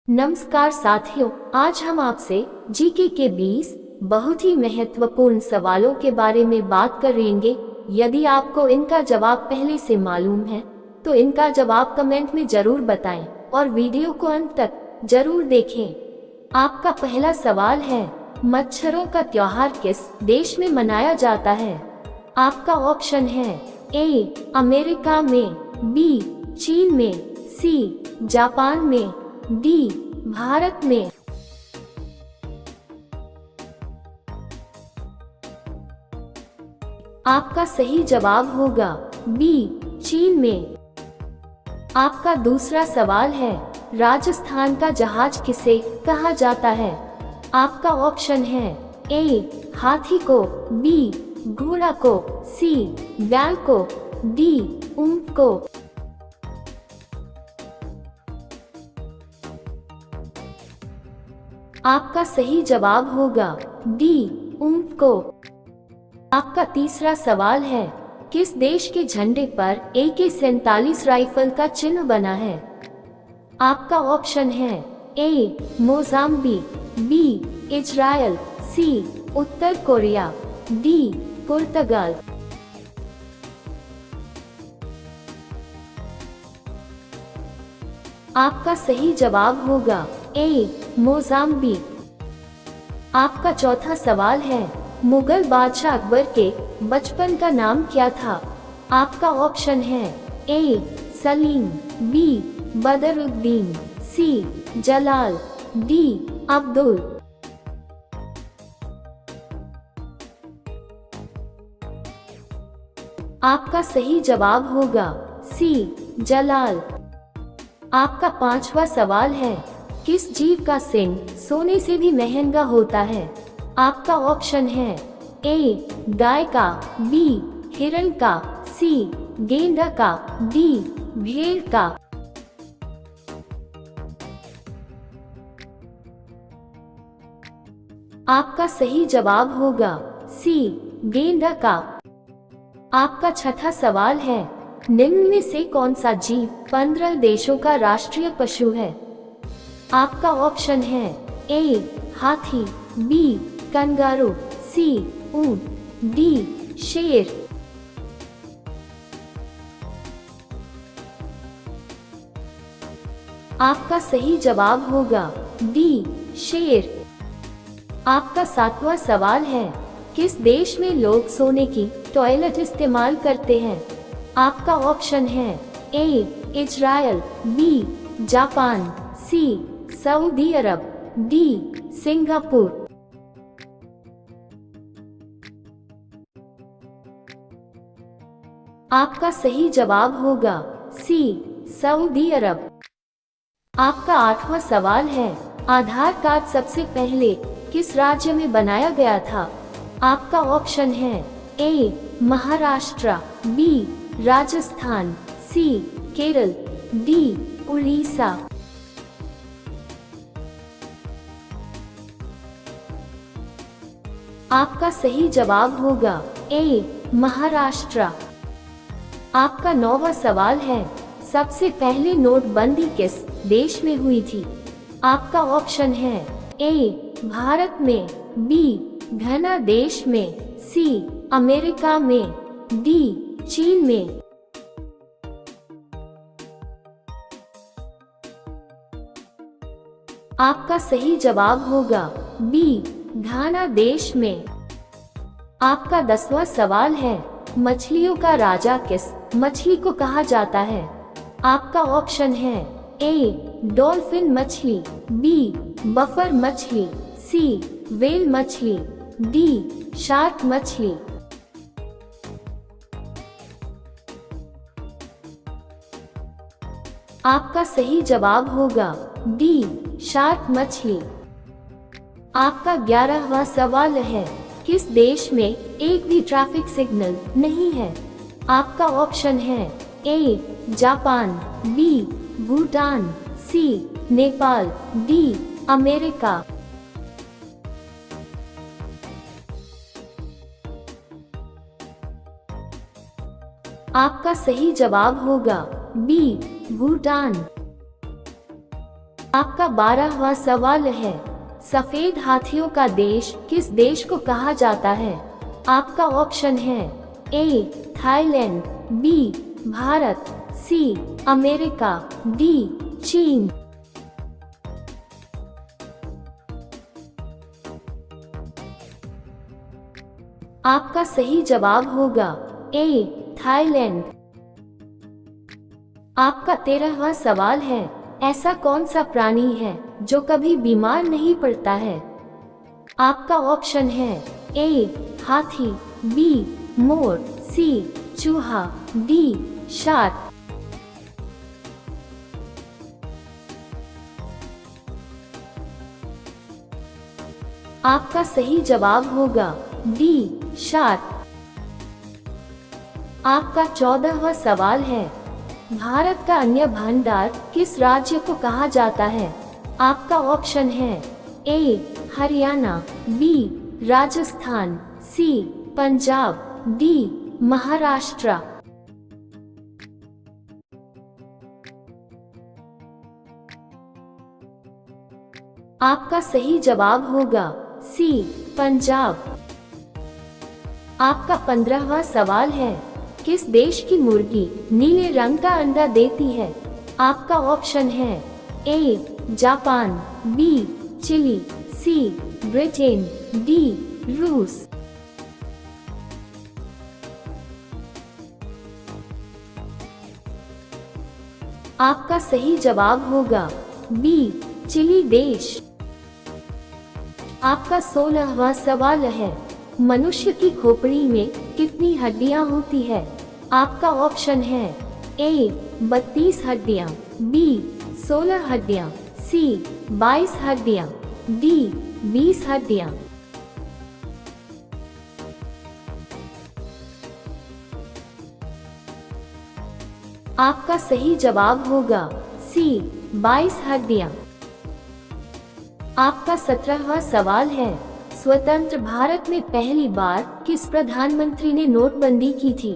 नमस्कार साथियों, आज हम आपसे जीके के 20 बहुत ही महत्वपूर्ण सवालों के बारे में बात करेंगे। यदि आपको इनका जवाब पहले से मालूम है तो इनका जवाब कमेंट में जरूर बताएं और वीडियो को अंत तक जरूर देखें। आपका पहला सवाल है, मच्छरों का त्योहार किस देश में मनाया जाता है? आपका ऑप्शन है ए अमेरिका में, बी चीन में, सी जापान में, डी भारत में। आपका सही जवाब होगा बी चीन में। आपका दूसरा सवाल है, राजस्थान का जहाज किसे कहा जाता है? आपका ऑप्शन है ए हाथी को, बी घोड़ा को, सी बैल को, डी ऊंट को। आपका सही जवाब होगा डी ऊंट को। आपका तीसरा सवाल है, किस देश के झंडे पर AK-47 राइफल का चिन्ह बना है? आपका ऑप्शन है ए मोजाम्बिक, बी इजराइल, सी उत्तर कोरिया, डी पुर्तगाल। आपका सही जवाब होगा ए मोजाम्बिक। आपका चौथा सवाल है, मुगल बादशाह अकबर के बचपन का नाम क्या था? आपका ऑप्शन है ए सलीम, बी बदरुद्दीन, सी जलाल, डी अब्दुल। आपका सही जवाब होगा सी जलाल। आपका पांचवा सवाल है, किस जीव का सींग सोने से भी महंगा होता है? आपका ऑप्शन है ए गाय का, बी हिरण का, सी गेंडा का, डी भेड़ का। आपका सही जवाब होगा सी गेंडा का। आपका छठा सवाल है, निम्न में से कौन सा जीव 15 देशों का राष्ट्रीय पशु है? आपका ऑप्शन है ए हाथी, बी कंगारू, सी ऊंट, डी शेर। आपका सही जवाब होगा डी शेर। आपका सातवां सवाल है, किस देश में लोग सोने की टॉयलेट इस्तेमाल करते हैं? आपका ऑप्शन है A Israel, B Japan, C Saudi Arab, D Singapore. आपका सही जवाब होगा सी सऊदी अरब। आपका आठवां सवाल है, आधार कार्ड सबसे पहले किस राज्य में बनाया गया था? आपका ऑप्शन है ए महाराष्ट्र, बी राजस्थान, सी केरल, डी उड़ीसा। आपका सही जवाब होगा ए महाराष्ट्र। आपका नौवां सवाल है, सबसे पहले नोटबंदी किस देश में हुई थी? आपका ऑप्शन है ए भारत में, बी घना देश में, सी अमेरिका में, डी चीन में। आपका सही जवाब होगा बी घाना देश में। आपका 10वां सवाल है, मछलियों का राजा किस मछली को कहा जाता है? आपका ऑप्शन है ए डॉल्फिन मछली, बी बफर मछली, सी व्हेल मछली, डी शार्क मछली। आपका सही जवाब होगा डी शार्क मछली। आपका 11वां सवाल है, किस देश में एक भी ट्रैफिक सिग्नल नहीं है? आपका ऑप्शन है A Japan, B Bhutan, C Nepal, D America. आपका सही जवाब होगा बी भूटान। आपका 12वां सवाल है, सफेद हाथियों का देश किस देश को कहा जाता है? आपका ऑप्शन है A Thailand, B Bharat, C America, D चीन। आपका सही जवाब होगा ए थाईलैंड। आपका 13वां सवाल है, ऐसा कौन सा प्राणी है जो कभी बीमार नहीं पड़ता है? आपका ऑप्शन है ए हाथी, बी मोर, सी चूहा, डी शार्क। आपका सही जवाब होगा डी शार्क। आपका 14वां सवाल है, भारत का अन्य भंडार किस राज्य को कहा जाता है? आपका ऑप्शन है ए हरियाणा, बी राजस्थान, सी पंजाब, डी महाराष्ट्र। आपका सही जवाब होगा सी पंजाब। आपका 15वां सवाल है, किस देश की मुर्गी नीले रंग का अंडा देती है? आपका ऑप्शन है A Japan, B Chile, C Britain, D रूस। आपका सही जवाब होगा बी चिली देश। आपका 16वां सवाल है, मनुष्य की खोपड़ी में कितनी हड्डियां होती है? आपका ऑप्शन है ए 32 हड्डियां, बी 16 हड्डियां, सी 22 हड्डियां, डी 20 हड्डियां। आपका सही जवाब होगा सी 22 हड्डियां। आपका 17वां सवाल है, स्वतंत्र भारत में पहली बार किस प्रधानमंत्री ने नोटबंदी की थी?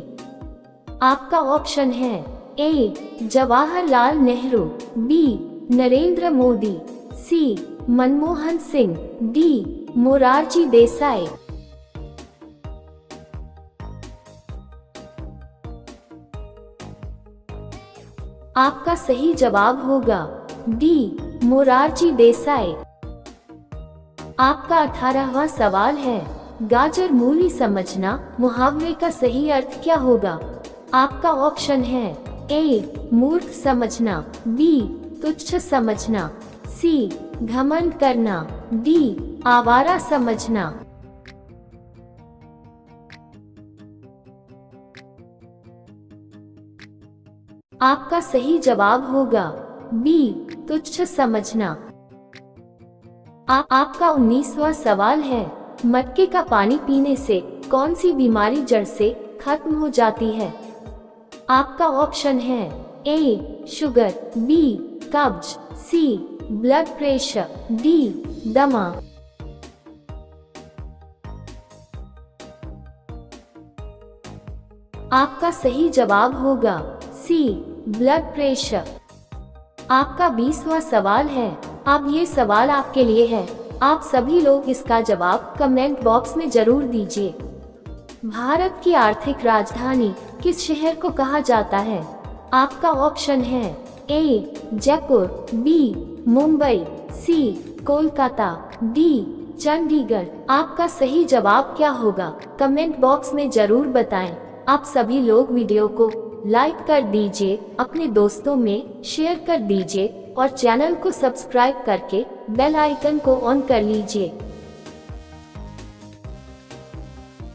आपका ऑप्शन है ए जवाहरलाल नेहरू, बी नरेंद्र मोदी, सी मनमोहन सिंह, डी मोरारजी देसाई। आपका सही जवाब होगा डी मोरारजी देसाई। आपका 18वां सवाल है, गाजर मूली समझना मुहावरे का सही अर्थ क्या होगा? आपका ऑप्शन है ए मूर्ख समझना, बी तुच्छ समझना, सी घमंड करना, डी आवारा समझना। आपका सही जवाब होगा बी तुच्छ समझना। आपका 19वां सवाल है, मटके का पानी पीने से कौन सी बीमारी जड़ से खत्म हो जाती है? आपका ऑप्शन है ए शुगर, बी कब्ज, सी ब्लड प्रेशर, डी दमा। आपका सही जवाब होगा सी ब्लड प्रेशर। आपका 20वां सवाल है, अब ये सवाल आपके लिए है, आप सभी लोग इसका जवाब कमेंट बॉक्स में जरूर दीजिए। भारत की आर्थिक राजधानी किस शहर को कहा जाता है? आपका ऑप्शन है ए जयपुर, बी मुंबई, सी कोलकाता, डी चंडीगढ़। आपका सही जवाब क्या होगा? कमेंट बॉक्स में जरूर बताएं। आप सभी लोग वीडियो को लाइक कर दीजिए, अपने दोस्तों में शेयर कर दीजिए और चैनल को सब्सक्राइब करके बेल आइकन को ऑन कर लीजिए।